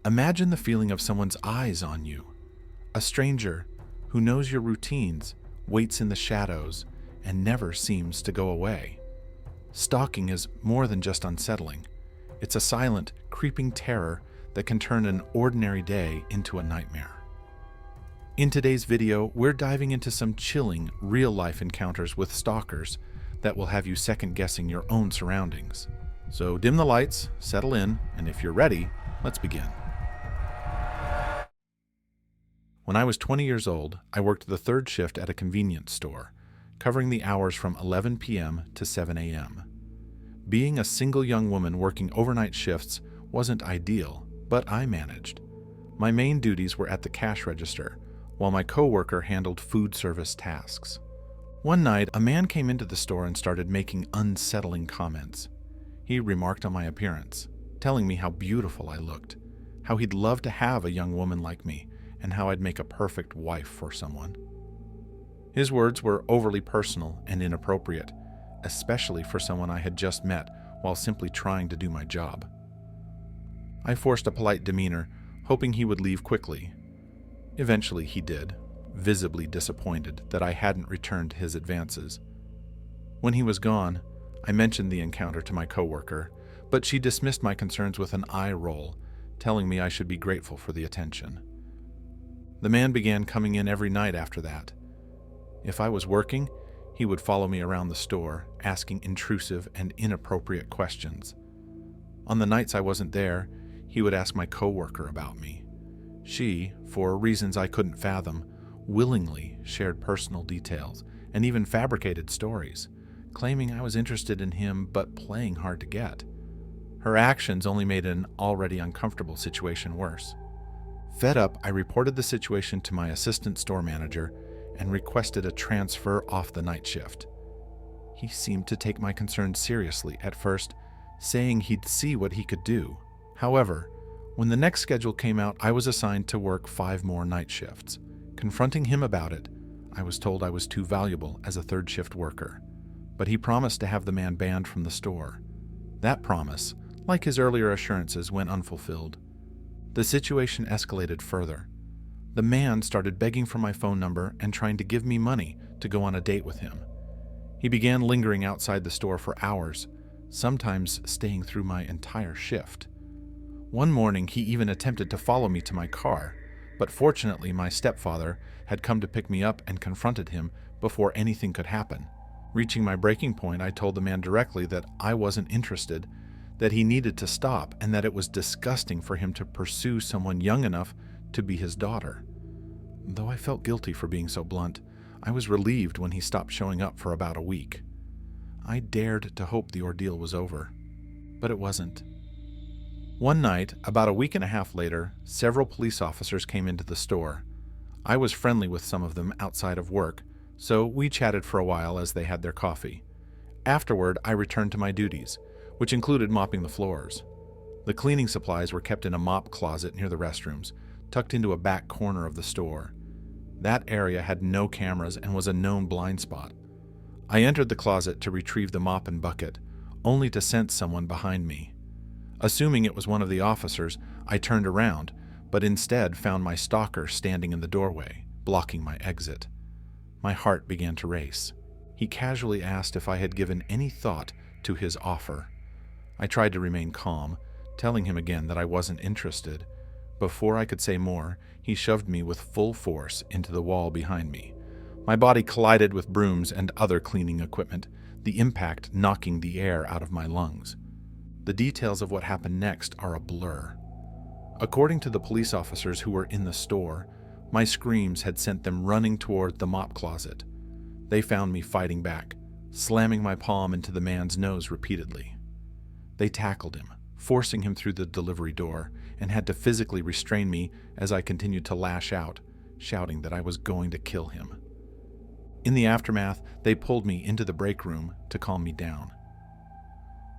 Imagine the feeling of someone's eyes on you. A stranger who knows your routines, waits in the shadows, and never seems to go away. Stalking is more than just unsettling. It's a silent, creeping terror that can turn an ordinary day into a nightmare. In today's video, we're diving into some chilling, real-life encounters with stalkers that will have you second-guessing your own surroundings. So dim the lights, settle in, and if you're ready, let's begin. When I was 20 years old, I worked the third shift at a convenience store, covering the hours from 11 p.m. to 7 a.m. Being a single young woman working overnight shifts wasn't ideal, but I managed. My main duties were at the cash register, while my coworker handled food service tasks. One night, a man came into the store and started making unsettling comments. He remarked on my appearance, telling me how beautiful I looked, how he'd love to have a young woman like me, and how I'd make a perfect wife for someone. His words were overly personal and inappropriate, especially for someone I had just met while simply trying to do my job. I forced a polite demeanor, hoping he would leave quickly. Eventually he did, visibly disappointed that I hadn't returned his advances. When he was gone, I mentioned the encounter to my coworker, but she dismissed my concerns with an eye roll, telling me I should be grateful for the attention. The man began coming in every night after that. If I was working, he would follow me around the store, asking intrusive and inappropriate questions. On the nights I wasn't there, he would ask my coworker about me. She, for reasons I couldn't fathom, willingly shared personal details and even fabricated stories, claiming I was interested in him but playing hard to get. Her actions only made an already uncomfortable situation worse. Fed up, I reported the situation to my assistant store manager and requested a transfer off the night shift. He seemed to take my concerns seriously at first, saying he'd see what he could do. However, when the next schedule came out, I was assigned to work 5 more night shifts. Confronting him about it, I was told I was too valuable as a third shift worker, but he promised to have the man banned from the store. That promise, like his earlier assurances, went unfulfilled. The situation escalated further. The man started begging for my phone number and trying to give me money to go on a date with him. He began lingering outside the store for hours, sometimes staying through my entire shift. One morning, he even attempted to follow me to my car, but fortunately my stepfather had come to pick me up and confronted him before anything could happen. Reaching my breaking point, I told the man directly that I wasn't interested, that he needed to stop, and that it was disgusting for him to pursue someone young enough to be his daughter. Though I felt guilty for being so blunt, I was relieved when he stopped showing up for about a week. I dared to hope the ordeal was over, but it wasn't. One night, about a week and a half later, several police officers came into the store. I was friendly with some of them outside of work, so we chatted for a while as they had their coffee. Afterward, I returned to my duties, which included mopping the floors. The cleaning supplies were kept in a mop closet near the restrooms, tucked into a back corner of the store. That area had no cameras and was a known blind spot. I entered the closet to retrieve the mop and bucket, only to sense someone behind me. Assuming it was one of the officers, I turned around, but instead found my stalker standing in the doorway, blocking my exit. My heart began to race. He casually asked if I had given any thought to his offer. I tried to remain calm, telling him again that I wasn't interested. Before I could say more, he shoved me with full force into the wall behind me. My body collided with brooms and other cleaning equipment, the impact knocking the air out of my lungs. The details of what happened next are a blur. According to the police officers who were in the store, my screams had sent them running toward the mop closet. They found me fighting back, slamming my palm into the man's nose repeatedly. They tackled him, forcing him through the delivery door, and had to physically restrain me as I continued to lash out, shouting that I was going to kill him. In the aftermath, they pulled me into the break room to calm me down.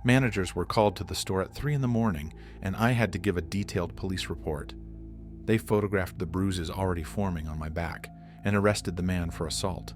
Managers were called to the store at 3 a.m, and I had to give a detailed police report. They photographed the bruises already forming on my back and arrested the man for assault.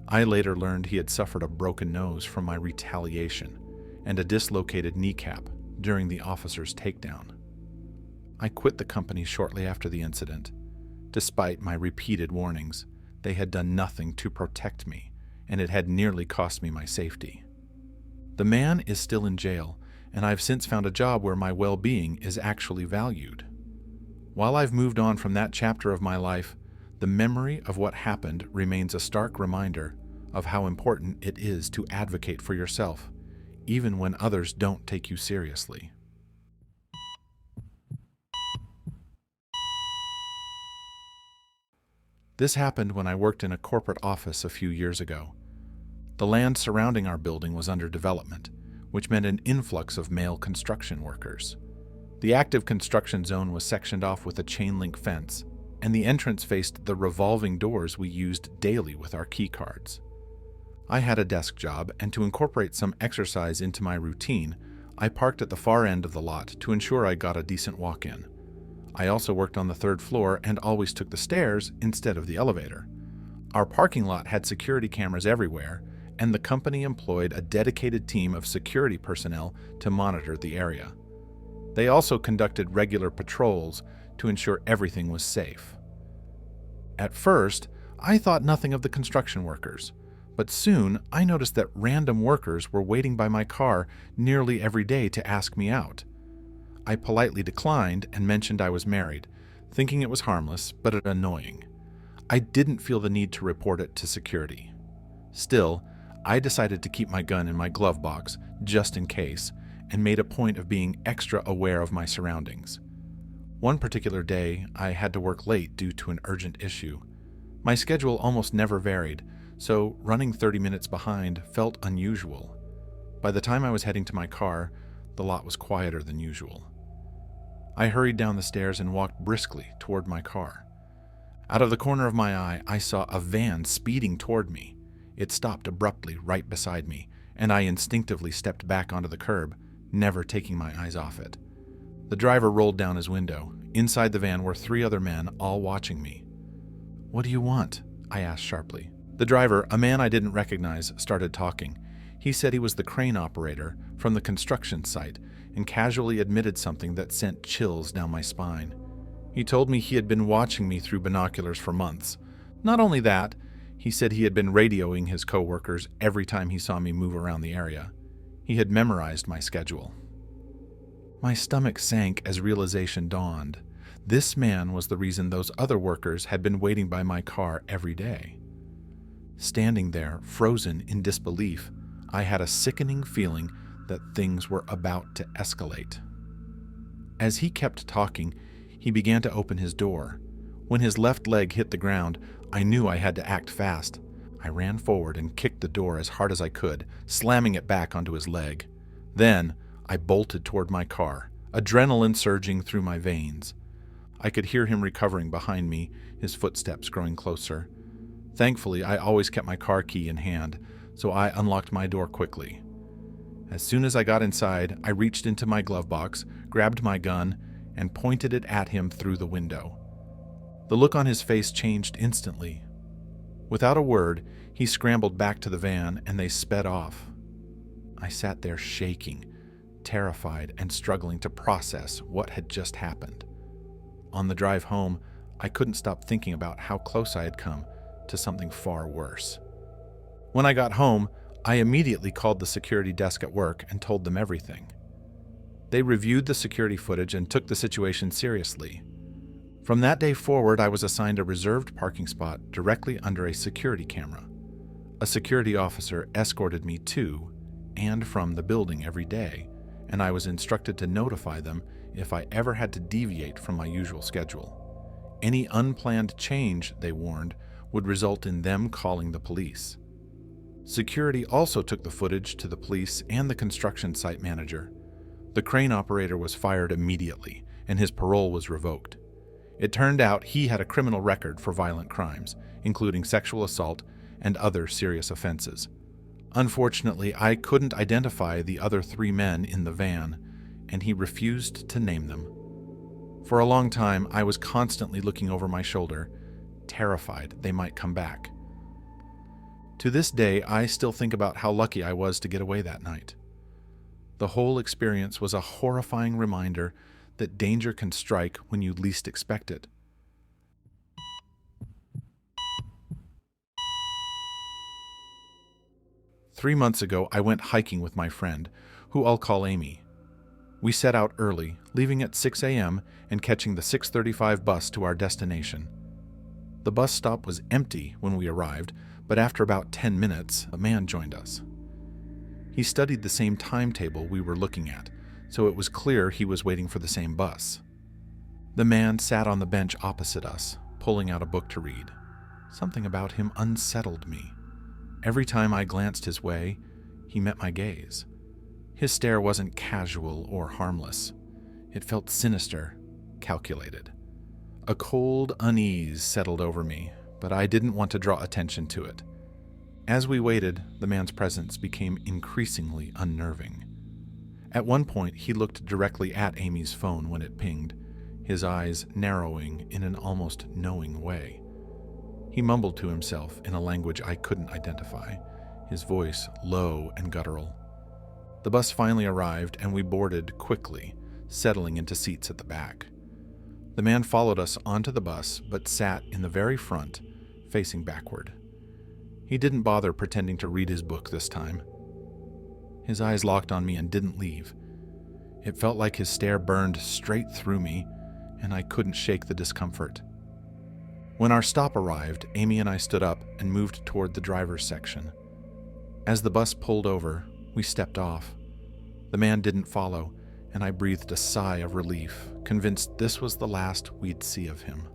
I later learned he had suffered a broken nose from my retaliation and a dislocated kneecap during the officer's takedown. I quit the company shortly after the incident. Despite my repeated warnings, they had done nothing to protect me, and it had nearly cost me my safety. The man is still in jail, and I've since found a job where my well-being is actually valued. While I've moved on from that chapter of my life, the memory of what happened remains a stark reminder of how important it is to advocate for yourself, even when others don't take you seriously. This happened when I worked in a corporate office a few years ago. The land surrounding our building was under development, which meant an influx of male construction workers. The active construction zone was sectioned off with a chain-link fence, and the entrance faced the revolving doors we used daily with our key cards. I had a desk job, and to incorporate some exercise into my routine, I parked at the far end of the lot to ensure I got a decent walk-in. I also worked on the third floor and always took the stairs instead of the elevator. Our parking lot had security cameras everywhere, and the company employed a dedicated team of security personnel to monitor the area. They also conducted regular patrols to ensure everything was safe. At first, I thought nothing of the construction workers, but soon I noticed that random workers were waiting by my car nearly every day to ask me out. I politely declined and mentioned I was married, thinking it was harmless but annoying. I didn't feel the need to report it to security. Still, I decided to keep my gun in my glove box just in case, and made a point of being extra aware of my surroundings. One particular day, I had to work late due to an urgent issue. My schedule almost never varied, so running 30 minutes behind felt unusual. By the time I was heading to my car, the lot was quieter than usual. I hurried down the stairs and walked briskly toward my car. Out of the corner of my eye, I saw a van speeding toward me. It stopped abruptly right beside me, and I instinctively stepped back onto the curb, never taking my eyes off it. The driver rolled down his window. Inside the van were 3 other men, all watching me. "What do you want?" I asked sharply. The driver, a man I didn't recognize, started talking. He said he was the crane operator from the construction site and casually admitted something that sent chills down my spine. He told me he had been watching me through binoculars for months. Not only that, he said he had been radioing his coworkers every time he saw me move around the area. He had memorized my schedule. My stomach sank as realization dawned. This man was the reason those other workers had been waiting by my car every day. Standing there, frozen in disbelief, I had a sickening feeling that things were about to escalate. As he kept talking, he began to open his door. When his left leg hit the ground, I knew I had to act fast. I ran forward and kicked the door as hard as I could, slamming it back onto his leg. Then, I bolted toward my car, adrenaline surging through my veins. I could hear him recovering behind me, his footsteps growing closer. Thankfully, I always kept my car key in hand, so I unlocked my door quickly. As soon as I got inside, I reached into my glove box, grabbed my gun, and pointed it at him through the window. The look on his face changed instantly. Without a word, he scrambled back to the van and they sped off. I sat there shaking, terrified and struggling to process what had just happened. On the drive home, I couldn't stop thinking about how close I had come to something far worse. When I got home, I immediately called the security desk at work and told them everything. They reviewed the security footage and took the situation seriously. From that day forward, I was assigned a reserved parking spot directly under a security camera. A security officer escorted me to and from the building every day, and I was instructed to notify them if I ever had to deviate from my usual schedule. Any unplanned change, they warned, would result in them calling the police. Security also took the footage to the police and the construction site manager. The crane operator was fired immediately, and his parole was revoked. It turned out he had a criminal record for violent crimes, including sexual assault and other serious offenses. Unfortunately, I couldn't identify the other 3 men in the van, and he refused to name them. For a long time, I was constantly looking over my shoulder, terrified they might come back. To this day, I still think about how lucky I was to get away that night. The whole experience was a horrifying reminder that danger can strike when you least expect it. Three months ago, I went hiking with my friend, who I'll call Amy. We set out early, leaving at 6 a.m. and catching the 6:35 bus to our destination. The bus stop was empty when we arrived, but after about 10 minutes, a man joined us. He studied the same timetable we were looking at, so it was clear he was waiting for the same bus. The man sat on the bench opposite us, pulling out a book to read. Something about him unsettled me. Every time I glanced his way, he met my gaze. His stare wasn't casual or harmless. It felt sinister, calculated. A cold unease settled over me, but I didn't want to draw attention to it. As we waited, the man's presence became increasingly unnerving. At one point, he looked directly at Amy's phone when it pinged, his eyes narrowing in an almost knowing way. He mumbled to himself in a language I couldn't identify, his voice low and guttural. The bus finally arrived and we boarded quickly, settling into seats at the back. The man followed us onto the bus, but sat in the very front, facing backward. He didn't bother pretending to read his book this time. His eyes locked on me and didn't leave. It felt like his stare burned straight through me, and I couldn't shake the discomfort. When our stop arrived, Amy and I stood up and moved toward the driver's section. As the bus pulled over, we stepped off. The man didn't follow, and I breathed a sigh of relief, convinced this was the last we'd see of him.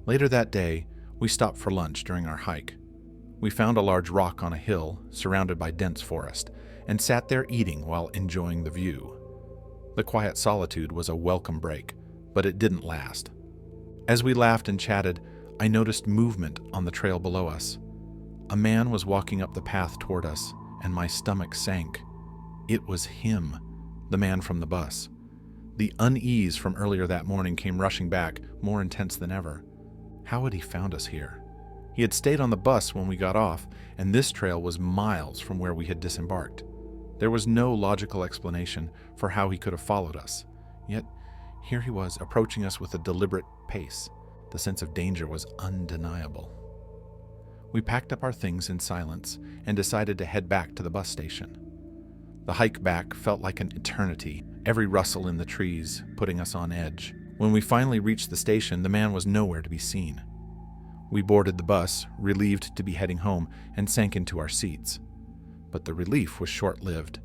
Later that day, we stopped for lunch during our hike. We found a large rock on a hill, surrounded by dense forest, and sat there eating while enjoying the view. The quiet solitude was a welcome break, but it didn't last. As we laughed and chatted, I noticed movement on the trail below us. A man was walking up the path toward us, and my stomach sank. It was him, the man from the bus. The unease from earlier that morning came rushing back, more intense than ever. How had he found us here? He had stayed on the bus when we got off, and this trail was miles from where we had disembarked. There was no logical explanation for how he could have followed us. Yet, here he was, approaching us with a deliberate pace. The sense of danger was undeniable. We packed up our things in silence and decided to head back to the bus station. The hike back felt like an eternity, every rustle in the trees putting us on edge. When we finally reached the station, the man was nowhere to be seen. We boarded the bus, relieved to be heading home, and sank into our seats. But the relief was short-lived.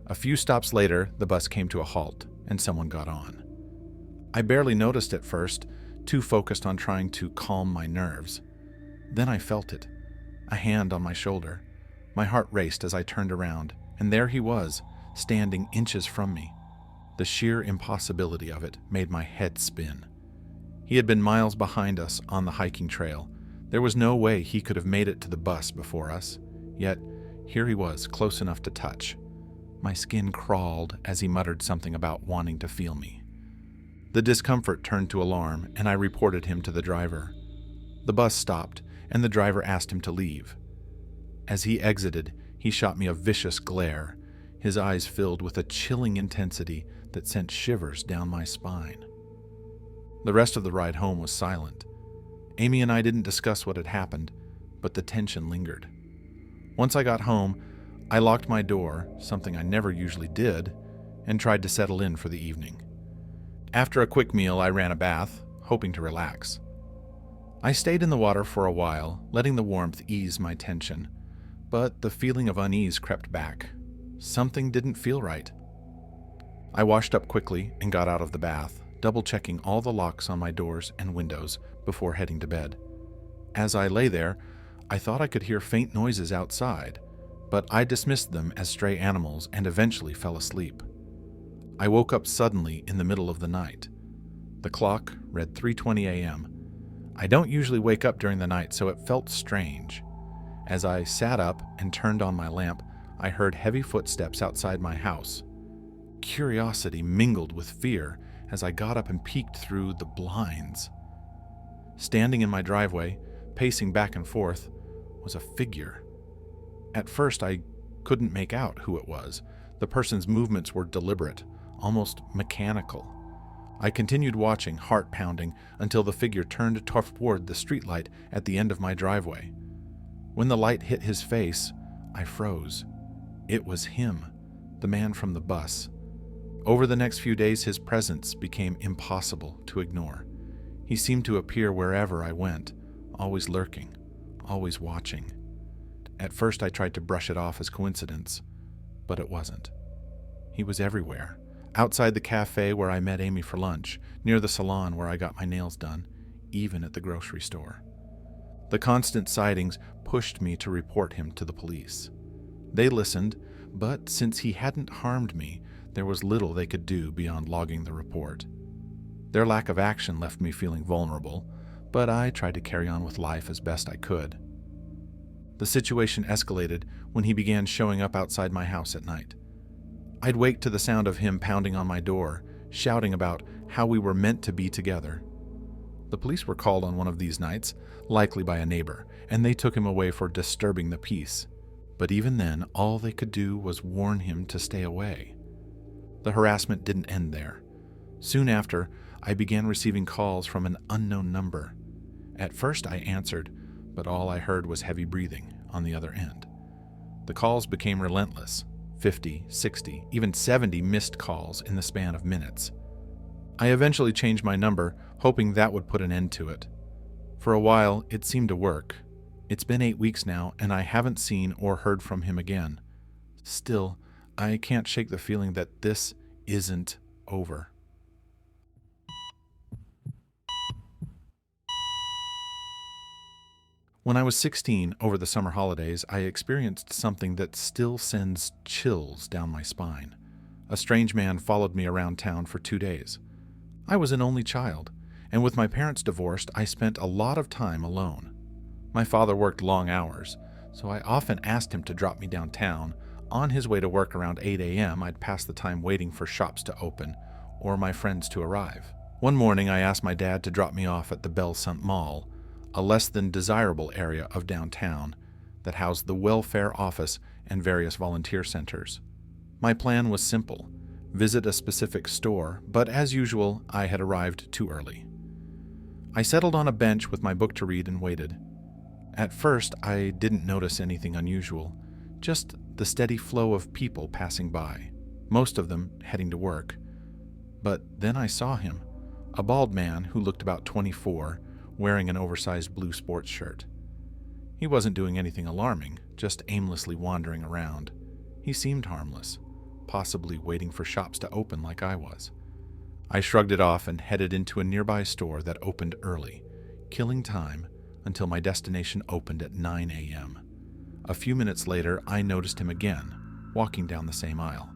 A few stops later, the bus came to a halt, and someone got on. I barely noticed at first, too focused on trying to calm my nerves. Then I felt it, a hand on my shoulder. My heart raced as I turned around, and there he was, standing inches from me. The sheer impossibility of it made my head spin. He had been miles behind us on the hiking trail. There was no way he could have made it to the bus before us. Yet, here he was, close enough to touch. My skin crawled as he muttered something about wanting to feel me. The discomfort turned to alarm, and I reported him to the driver. The bus stopped, and the driver asked him to leave. As he exited, he shot me a vicious glare, his eyes filled with a chilling intensity that sent shivers down my spine. The rest of the ride home was silent. Amy and I didn't discuss what had happened, but the tension lingered. Once I got home, I locked my door, something I never usually did, and tried to settle in for the evening. After a quick meal, I ran a bath, hoping to relax. I stayed in the water for a while, letting the warmth ease my tension, but the feeling of unease crept back. Something didn't feel right. I washed up quickly and got out of the bath, double-checking all the locks on my doors and windows before heading to bed. As I lay there, I thought I could hear faint noises outside, but I dismissed them as stray animals and eventually fell asleep. I woke up suddenly in the middle of the night. The clock read 3:20 a.m. I don't usually wake up during the night, so it felt strange. As I sat up and turned on my lamp, I heard heavy footsteps outside my house. Curiosity mingled with fear as I got up and peeked through the blinds. Standing in my driveway, pacing back and forth, was a figure. At first, I couldn't make out who it was. The person's movements were deliberate, almost mechanical. I continued watching, heart pounding, until the figure turned toward the streetlight at the end of my driveway. When the light hit his face, I froze. It was him, the man from the bus. Over the next few days, his presence became impossible to ignore. He seemed to appear wherever I went, always lurking, always watching. At first, I tried to brush it off as coincidence, but it wasn't. He was everywhere. Outside the cafe where I met Amy for lunch, near the salon where I got my nails done, even at the grocery store. The constant sightings pushed me to report him to the police. They listened, but since he hadn't harmed me, there was little they could do beyond logging the report. Their lack of action left me feeling vulnerable, but I tried to carry on with life as best I could. The situation escalated when he began showing up outside my house at night. I'd wake to the sound of him pounding on my door, shouting about how we were meant to be together. The police were called on one of these nights, likely by a neighbor, and they took him away for disturbing the peace. But even then, all they could do was warn him to stay away. The harassment didn't end there. Soon after, I began receiving calls from an unknown number. At first I answered, but all I heard was heavy breathing on the other end. The calls became relentless. 50, 60, even 70 missed calls in the span of minutes. I eventually changed my number, hoping that would put an end to it. For a while, it seemed to work. It's been 8 weeks now, and I haven't seen or heard from him again. Still, I can't shake the feeling that this isn't over. When I was 16, over the summer holidays, I experienced something that still sends chills down my spine. A strange man followed me around town for 2 days. I was an only child, and with my parents divorced, I spent a lot of time alone. My father worked long hours, so I often asked him to drop me downtown. On his way to work around 8 a.m., I'd pass the time waiting for shops to open or my friends to arrive. One morning, I asked my dad to drop me off at the Belle Sainte Mall, a less than desirable area of downtown that housed the welfare office and various volunteer centers. My plan was simple: visit a specific store, but as usual, I had arrived too early. I settled on a bench with my book to read and waited. At first, I didn't notice anything unusual, just the steady flow of people passing by, most of them heading to work. But then I saw him, a bald man who looked about 24, wearing an oversized blue sports shirt. He wasn't doing anything alarming, just aimlessly wandering around. He seemed harmless, possibly waiting for shops to open like I was. I shrugged it off and headed into a nearby store that opened early, killing time until my destination opened at 9 a.m. A few minutes later, I noticed him again, walking down the same aisle.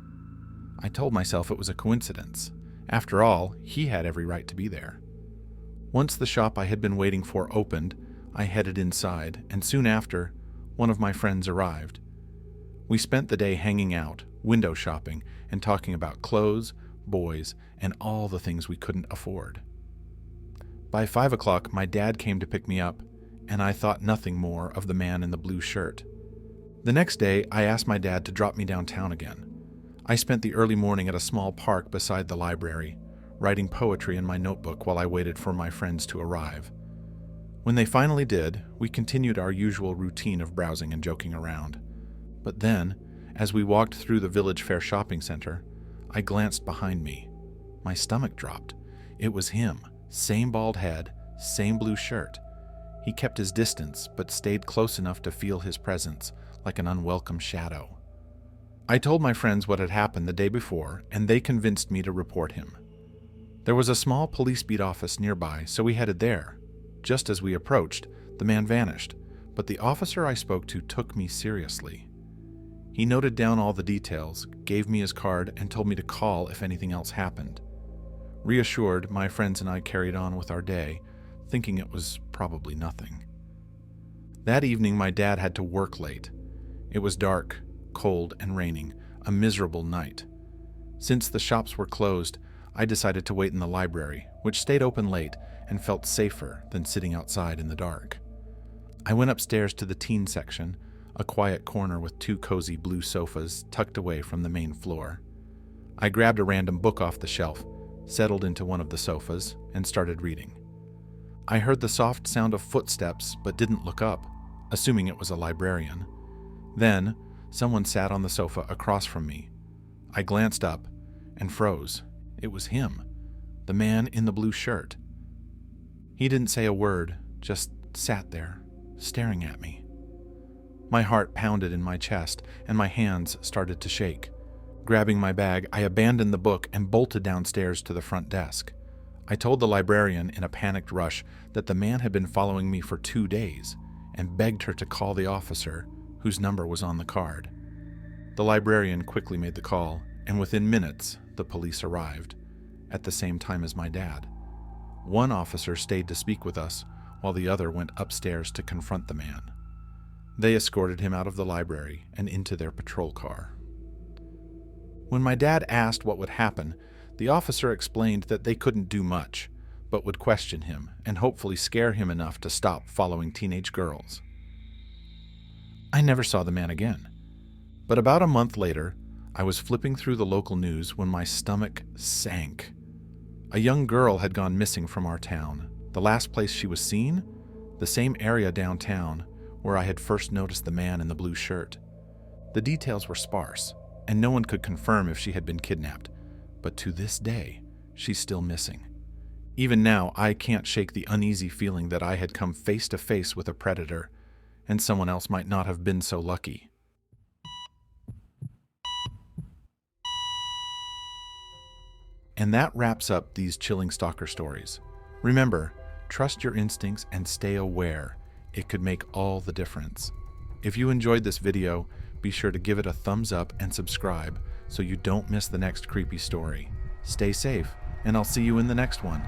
I told myself it was a coincidence. After all, he had every right to be there. Once the shop I had been waiting for opened, I headed inside, and soon after, one of my friends arrived. We spent the day hanging out, window shopping, and talking about clothes, boys, and all the things we couldn't afford. By 5 o'clock, my dad came to pick me up, and I thought nothing more of the man in the blue shirt. The next day, I asked my dad to drop me downtown again. I spent the early morning at a small park beside the library, writing poetry in my notebook while I waited for my friends to arrive. When they finally did, we continued our usual routine of browsing and joking around. But then, as we walked through the Village Fair shopping center, I glanced behind me. My stomach dropped. It was him, same bald head, same blue shirt. He kept his distance, but stayed close enough to feel his presence, like an unwelcome shadow. I told my friends what had happened the day before, and they convinced me to report him. There was a small police beat office nearby, so we headed there. Just as we approached, the man vanished, but the officer I spoke to took me seriously. He noted down all the details, gave me his card, and told me to call if anything else happened. Reassured, my friends and I carried on with our day, thinking it was probably nothing. That evening, my dad had to work late. It was dark, cold, and raining, a miserable night. Since the shops were closed, I decided to wait in the library, which stayed open late and felt safer than sitting outside in the dark. I went upstairs to the teen section, a quiet corner with 2 cozy blue sofas tucked away from the main floor. I grabbed a random book off the shelf, settled into one of the sofas, and started reading. I heard the soft sound of footsteps but didn't look up, assuming it was a librarian. Then, someone sat on the sofa across from me. I glanced up and froze. It was him, the man in the blue shirt. He didn't say a word, just sat there, staring at me. My heart pounded in my chest, and my hands started to shake. Grabbing my bag, I abandoned the book and bolted downstairs to the front desk. I told the librarian in a panicked rush that the man had been following me for 2 days, and begged her to call the officer, whose number was on the card. The librarian quickly made the call, and within minutes, the police arrived, at the same time as my dad. One officer stayed to speak with us, while the other went upstairs to confront the man. They escorted him out of the library and into their patrol car. When my dad asked what would happen, the officer explained that they couldn't do much, but would question him and hopefully scare him enough to stop following teenage girls. I never saw the man again. But about a month later, I was flipping through the local news when my stomach sank. A young girl had gone missing from our town. The last place she was seen? The same area downtown where I had first noticed the man in the blue shirt. The details were sparse, and no one could confirm if she had been kidnapped. But to this day, she's still missing. Even now, I can't shake the uneasy feeling that I had come face to face with a predator, and someone else might not have been so lucky. And that wraps up these chilling stalker stories. Remember, trust your instincts and stay aware. It could make all the difference. If you enjoyed this video, be sure to give it a thumbs up and subscribe so you don't miss the next creepy story. Stay safe, and I'll see you in the next one.